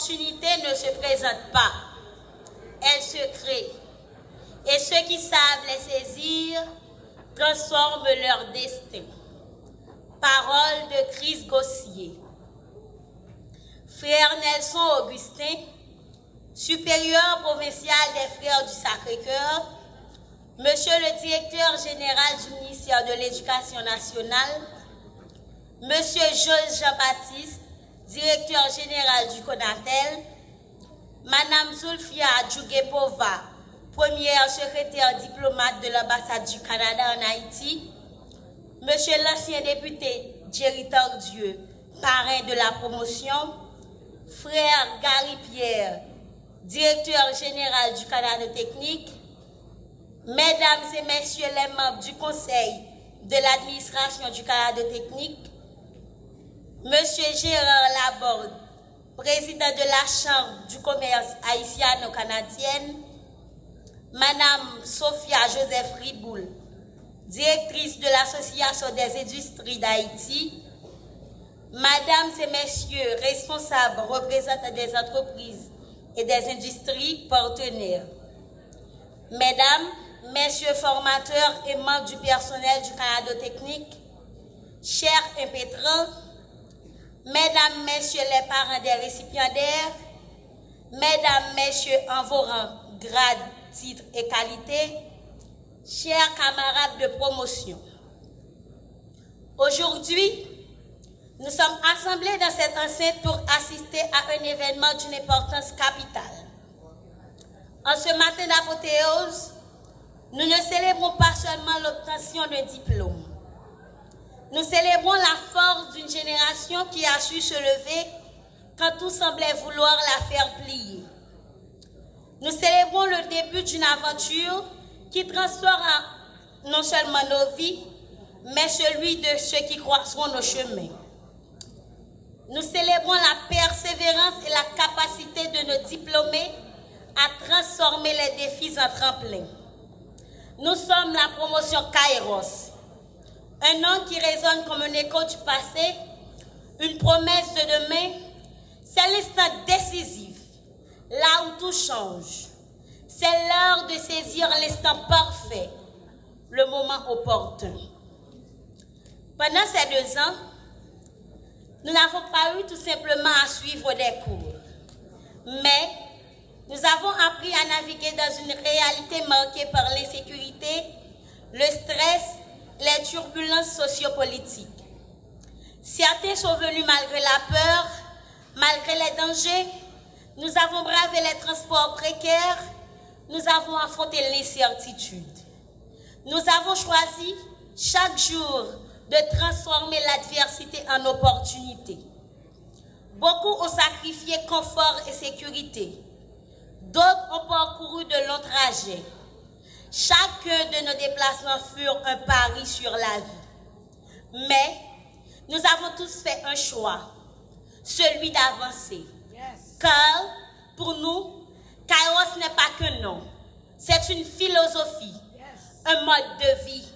opportunité ne se présente pas, elle se crée. Et ceux qui savent les saisir transforment leur destin. Parole de Chris Gossier. Frère Nelson Augustin, supérieur provincial des Frères du Sacré-Cœur, Monsieur le directeur général du ministère de l'Éducation nationale, Monsieur Jules Jean-Baptiste, directeur général du CONATEL, Madame Zulfia Djougepova, première secrétaire diplomate de l'ambassade du Canada en Haïti, Monsieur l'ancien député Jerry Tardieu, parrain de la promotion, Frère Gary Pierre, directeur général du Canada technique, Mesdames et Messieurs les membres du Conseil de l'administration du Canada technique, Monsieur Gérard Laborde, président de la Chambre du commerce haïtiano-canadienne, Madame Sophia Joseph Riboul, directrice de l'Association des industries d'Haïti, Mesdames et Messieurs responsables représentants des entreprises et des industries partenaires, Mesdames, Messieurs formateurs et membres du personnel du Canada technique, chers impétrants, Mesdames, Messieurs les parents des récipiendaires, Mesdames, Messieurs en vos rangs, grades, titres et qualités, chers camarades de promotion. Aujourd'hui, nous sommes assemblés dans cette enceinte pour assister à un événement d'une importance capitale. En ce matin d'apothéose, nous ne célébrons pas seulement l'obtention d'un diplôme. Nous célébrons la force d'une génération qui a su se lever quand tout semblait vouloir la faire plier. Nous célébrons le début d'une aventure qui transformera non seulement nos vies, mais celui de ceux qui croiseront nos chemins. Nous célébrons la persévérance et la capacité de nos diplômés à transformer les défis en tremplins. Nous sommes la promotion Kairos, un nom qui résonne comme un écho du passé, une promesse de demain. C'est l'instant décisif, là où tout change. C'est l'heure de saisir l'instant parfait, le moment opportun. Pendant ces 2 ans, nous n'avons pas eu tout simplement à suivre des cours, mais nous avons appris à naviguer dans une réalité marquée par l'insécurité, le stress, les turbulences sociopolitiques. Certains sont venus malgré la peur, malgré les dangers. Nous avons bravé les transports précaires, nous avons affronté l'incertitude. Nous avons choisi chaque jour de transformer l'adversité en opportunité. Beaucoup ont sacrifié confort et sécurité. D'autres ont parcouru de longs trajets. Chacun de nos déplacements furent un pari sur la vie. Mais nous avons tous fait un choix, celui d'avancer. Car pour nous, Kairos n'est pas qu'un nom, c'est une philosophie, un mode de vie.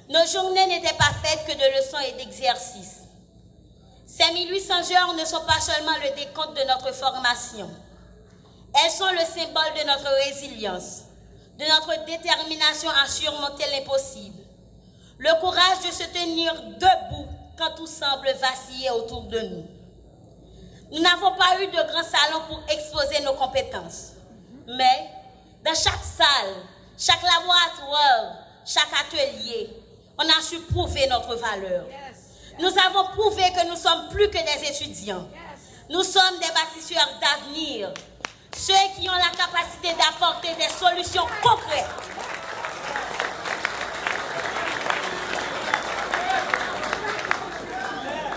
Nos journées n'étaient pas faites que de leçons et d'exercices. Ces 1800 heures ne sont pas seulement le décompte de notre formation. Elles sont le symbole de notre résilience, de notre détermination à surmonter l'impossible, le courage de se tenir debout quand tout semble vaciller autour de nous. Nous n'avons pas eu de grand salon pour exposer nos compétences, mais dans chaque salle, chaque laboratoire, chaque atelier, on a su prouver notre valeur. Nous avons prouvé que nous sommes plus que des étudiants. Nous sommes des bâtisseurs d'avenir, ceux qui ont la capacité d'apporter des solutions concrètes.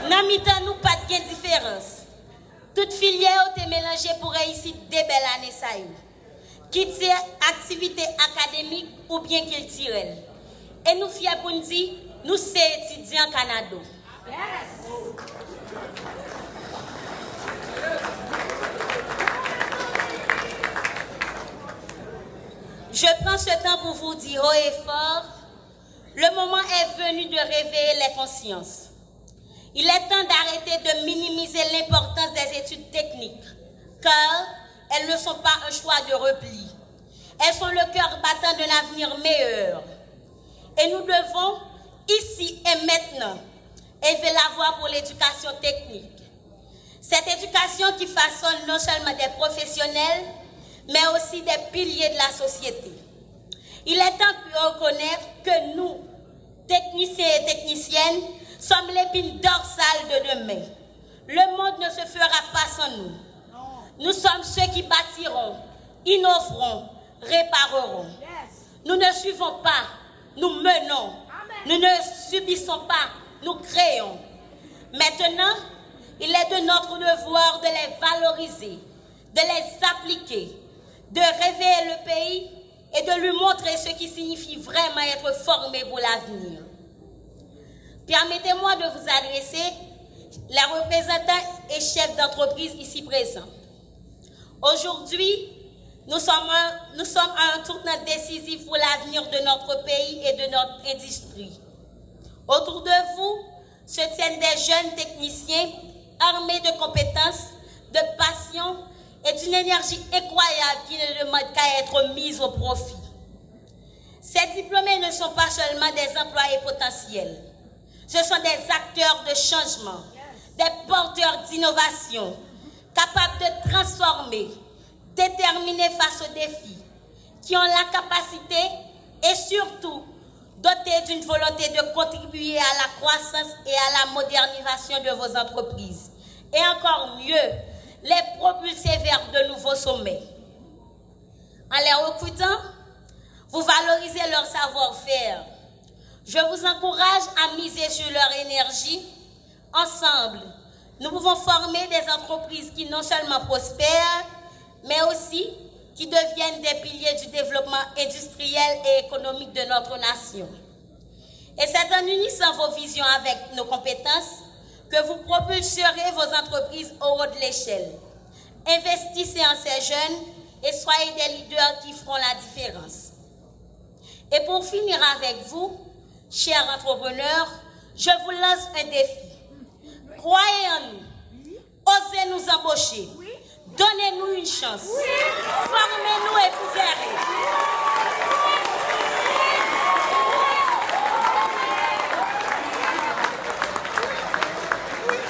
Dans mi-temps, nous pas de différence. Toute filière est mélangée pour réussir des belles années ça y est. Qu'il tire activité académique ou bien qu'il tire. Et nous fiers pour nous dire, nous sommes étudiants au Canada. Je prends ce temps pour vous dire haut et fort, le moment est venu de réveiller les consciences. Il est temps d'arrêter de minimiser l'importance des études techniques. car elles ne sont pas un choix de repli. Elles sont le cœur battant d'un avenir meilleur. Et nous devons, ici et maintenant, élever la voix pour l'éducation technique. Cette éducation qui façonne non seulement des professionnels, mais aussi des piliers de la société. Il est temps de reconnaître que nous, techniciens et techniciennes, sommes l'épine dorsale de demain. Le monde ne se fera pas sans nous. Nous sommes ceux qui bâtiront, innoveront, répareront. Nous ne suivons pas, nous menons. Nous ne subissons pas, nous créons. Maintenant, il est de notre devoir de les valoriser, de les appliquer, de réveiller le pays et de lui montrer ce qui signifie vraiment être formé pour l'avenir. Permettez-moi de vous adresser les représentants et chefs d'entreprise ici présents. Aujourd'hui, nous sommes à un tournant décisif pour l'avenir de notre pays et de notre industrie. Autour de vous se tiennent des jeunes techniciens armés de compétences, de passion et d'une énergie incroyable qui ne demande qu'à être mise au profit. Ces diplômés ne sont pas seulement des employés potentiels. Ce sont des acteurs de changement, des porteurs d'innovation, capables de transformer, déterminés face aux défis, qui ont la capacité et surtout dotés d'une volonté de contribuer à la croissance et à la modernisation de vos entreprises. Et encore mieux, les propulser vers de nouveaux sommets. En les recrutant, vous valorisez leur savoir-faire. Je vous encourage à miser sur leur énergie. Ensemble, nous pouvons former des entreprises qui non seulement prospèrent, mais aussi qui deviennent des piliers du développement industriel et économique de notre nation. Et c'est en unissant vos visions avec nos compétences que vous propulserez vos entreprises au haut de l'échelle. Investissez en ces jeunes et soyez des leaders qui feront la différence. Et pour finir avec vous, chers entrepreneurs, je vous lance un défi. Croyez en nous. Osez nous embaucher. Donnez-nous une chance. Formez-nous et vous verrez.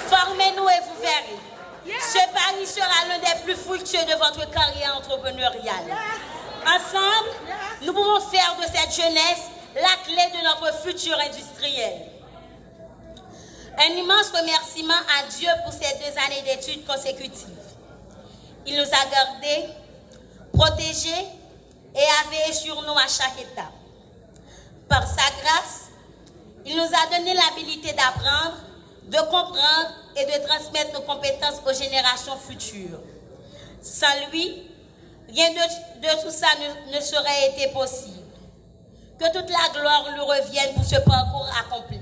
Formez-nous et vous verrez. Ce pari sera l'un des plus fructueux de votre carrière entrepreneuriale. Ensemble, nous pouvons faire de cette jeunesse la clé de notre futur industriel. Un immense remerciement à Dieu pour ces 2 années d'études consécutives. Il nous a gardés, protégés et a veillé sur nous à chaque étape. Par sa grâce, il nous a donné l'habilité d'apprendre, de comprendre et de transmettre nos compétences aux générations futures. Sans lui, rien de tout ça ne serait été possible. Que toute la gloire lui revienne pour ce parcours accompli.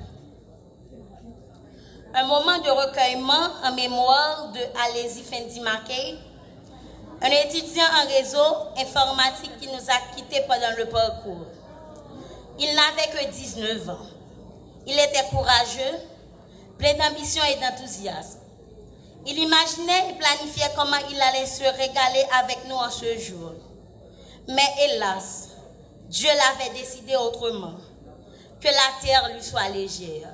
Un moment de recueillement en mémoire de Alési Fendi Makey, un étudiant en réseau informatique qui nous a quittés pendant le parcours. Il n'avait que 19 ans. Il était courageux, plein d'ambition et d'enthousiasme. Il imaginait et planifiait comment il allait se régaler avec nous en ce jour. Mais hélas, Dieu l'avait décidé autrement, que la terre lui soit légère.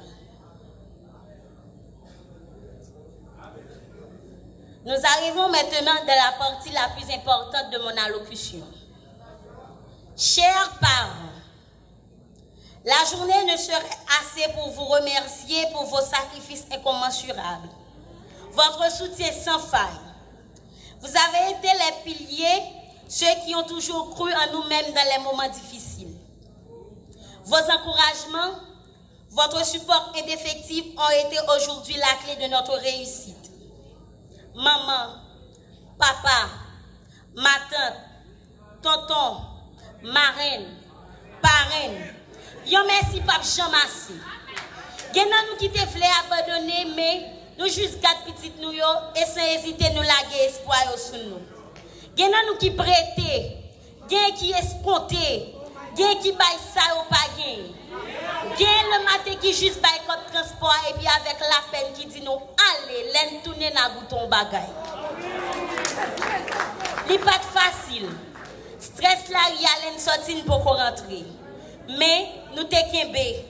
Nous arrivons maintenant dans la partie la plus importante de mon allocution. Chers parents, la journée ne serait assez pour vous remercier pour vos sacrifices incommensurables, votre soutien sans faille. Vous avez été les piliers, ceux qui ont toujours cru en nous-mêmes dans les moments difficiles. Vos encouragements, votre support indéfectible ont été aujourd'hui la clé de notre réussite. Maman, papa, ma tante, tonton, marraine, parraine, yon merci pape Jean Massé. Genan nous qui te voulons abandonner, mais nous juste quatre petites nous et sans hésiter nous laguer espoir sur nous. Genan nous qui prêter, gen qui escompter, gen qui bail ça ou pas gen. Gen le matin qui juste bail comme transport et puis avec l'appel qui dit nous allez, l'en tourner na bouton bagay. Ce n'est pas facile. Stress là, il y a une sortie pour rentrer. Mais nous te kembe.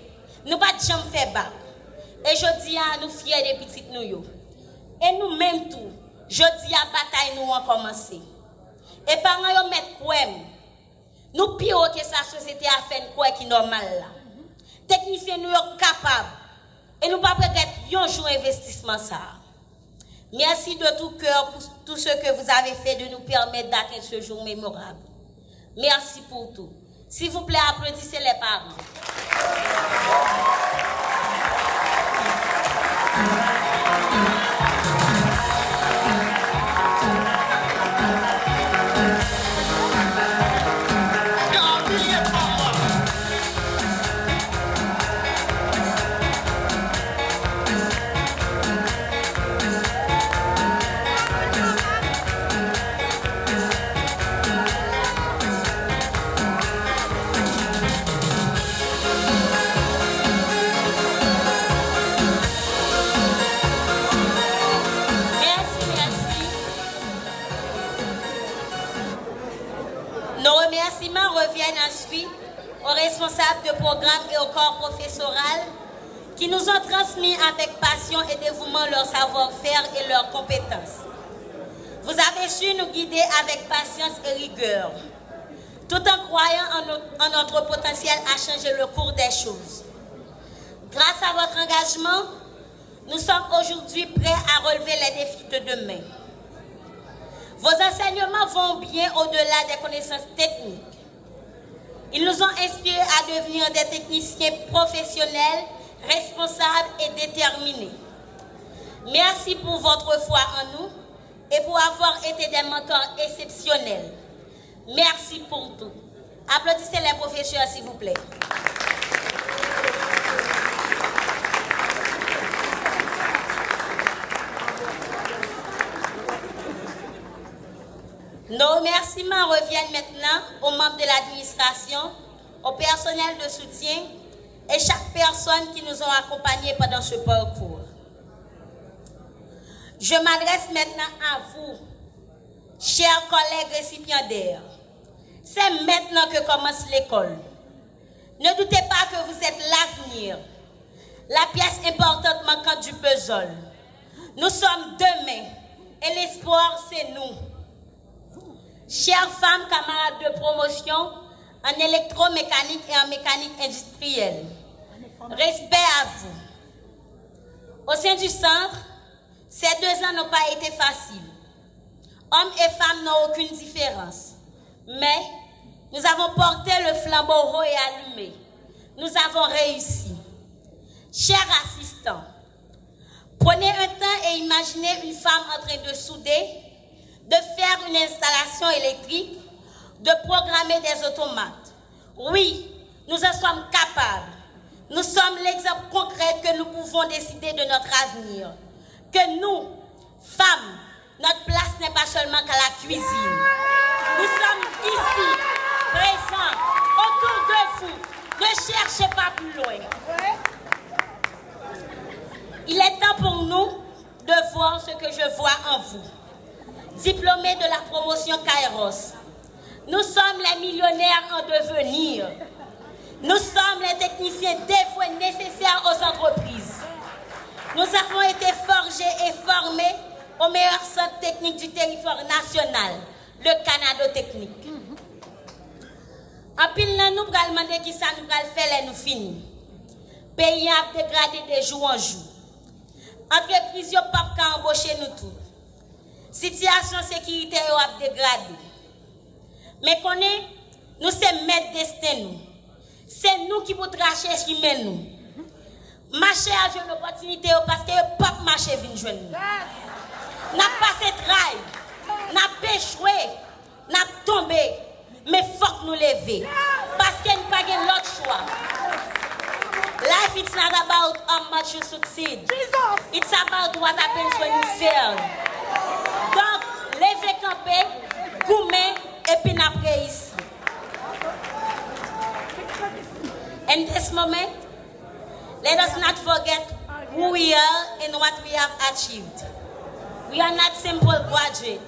Nous pas de jamais faire bas. Et je dis à nous fiers des petites nous yo. Et nous même tout. Je dis à bataille nous a commencé. Et parents yo mettre quoi? Nous pire que sa société a fait quoi qui normal là. Techniciens nous yo capable. Et nous pas peut-être un jour investissement ça. Merci de tout cœur pour tout ce que vous avez fait de nous permettre d'atteindre ce jour mémorable. Merci pour tout. S'il vous plaît, applaudissez les parents. Ensuite aux responsables de programme et au corps professoral qui nous ont transmis avec passion et dévouement leur savoir-faire et leurs compétences. Vous avez su nous guider avec patience et rigueur, tout en croyant en notre potentiel à changer le cours des choses. Grâce à votre engagement, nous sommes aujourd'hui prêts à relever les défis de demain. Vos enseignements vont bien au-delà des connaissances techniques. Ils nous ont inspirés à devenir des techniciens professionnels, responsables et déterminés. Merci pour votre foi en nous et pour avoir été des mentors exceptionnels. Merci pour tout. Applaudissez les professeurs, s'il vous plaît. Nos remerciements reviennent maintenant aux membres de l'administration, au personnel de soutien et chaque personne qui nous ont accompagnés pendant ce parcours. Je m'adresse maintenant à vous, chers collègues récipiendaires. C'est maintenant que commence l'école. Ne doutez pas que vous êtes l'avenir, la pièce importante manquante du puzzle. Nous sommes demain et l'espoir, c'est nous. Chères femmes, camarades de promotion en électromécanique et en mécanique industrielle, respect à vous. Au sein du centre, ces 2 ans n'ont pas été faciles. Hommes et femmes n'ont aucune différence. Mais nous avons porté le flambeau haut et allumé. Nous avons réussi. Chers assistants, prenez un temps et imaginez une femme en train de souder, de faire une installation électrique, de programmer des automates. Oui, nous en sommes capables. Nous sommes l'exemple concret que nous pouvons décider de notre avenir. Que nous, femmes, notre place n'est pas seulement qu'à la cuisine. Nous sommes ici, présents, autour de vous. Ne cherchez pas plus loin. Il est temps pour nous de voir ce que je vois en vous. Diplômés de la promotion Kairos. Nous sommes les millionnaires en devenir. Nous sommes les techniciens dévoués nécessaires aux entreprises. Nous avons été forgés et formés au meilleur centre technique du territoire national, le Canada Technique. En pile, nous allons demander qui ça nous va faire et nous finir. Pays a dégradé de jour en jour. Entreprises n'ont pas embaucher nous tous. Situation sécurité a dégradé. Mais nous sommes maîtres destin nous. C'est nous qui pouvons tracher ce qui mène nous. Marcher à une opportunité parce que le peuple marché vient joindre nous. N'a passé trail, n'a échoué, n'a tombé, mais faut que nous lever. Parce qu'il n'y a pas l'autre choix. Life is not about how much you succeed. It's about what happens when you fail. Donc, levez camper, goumer et puis n'après ici. In this moment, let us not forget who we are and what we have achieved. We are not simple graduates.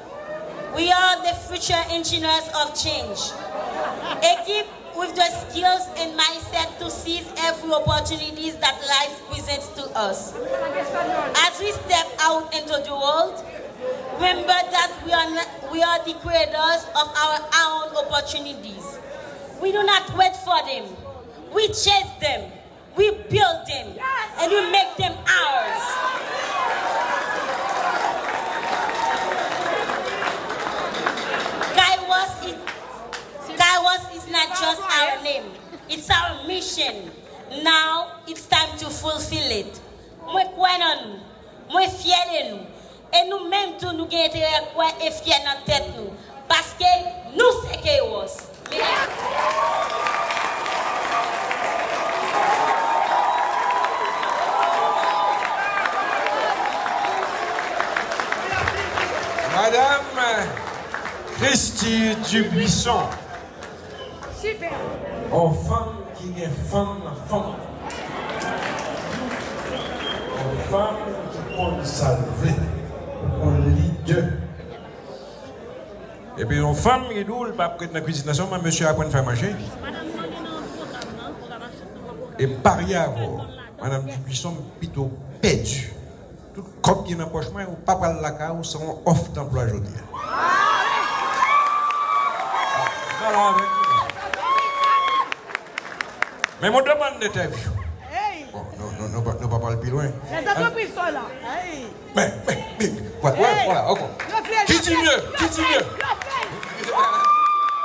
We are the future engineers of change. Equipped with the skills and mindset to seize every opportunity that life presents to us. As we step out into the world, remember that we are the creators of our own opportunities. We do not wait for them. We chase them. We build them. And we make them ours. Kairos is not just our name. It's our mission. Now it's time to fulfill it. Moi crois en nous. Moi fier de nous. Et nous-mêmes tous nous gagnons intérêt à croire et fier dans tête nous. Parce que nous c'est Kairos. Madame Christy Dubuisson. Super. Aux femmes qui est femme. Aux femmes qui ont salvé. On leader. Et puis aux femmes qui doivent pas prendre la cuisine nationale, mais monsieur apprend à faire marcher. Et parier à vous, Madame Dubuisson plutôt perdue. Tout comme qui est dans le poche, ou pas par la carte, ou sont off d'emploi aujourd'hui. Mais je demande d'interview. Bon, non, pas parler plus loin. Les entreprises sont là. Mais, voilà, ok. Qui dit mieux?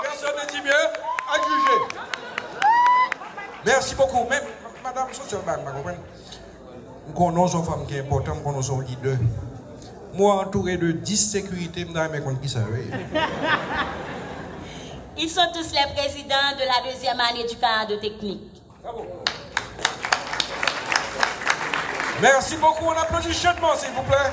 Personne ne dit mieux, à juger. Merci beaucoup. Mais, madame, je comprends. Nous connaissons une femme qui est importante, nous connaissons un leader. Moi, entouré de 10 sécurités, je ne sais pas qui ça veut. Ils sont tous les présidents de la deuxième année du Canada technique. Bravo. Merci beaucoup. On applaudit chaudement, s'il vous plaît.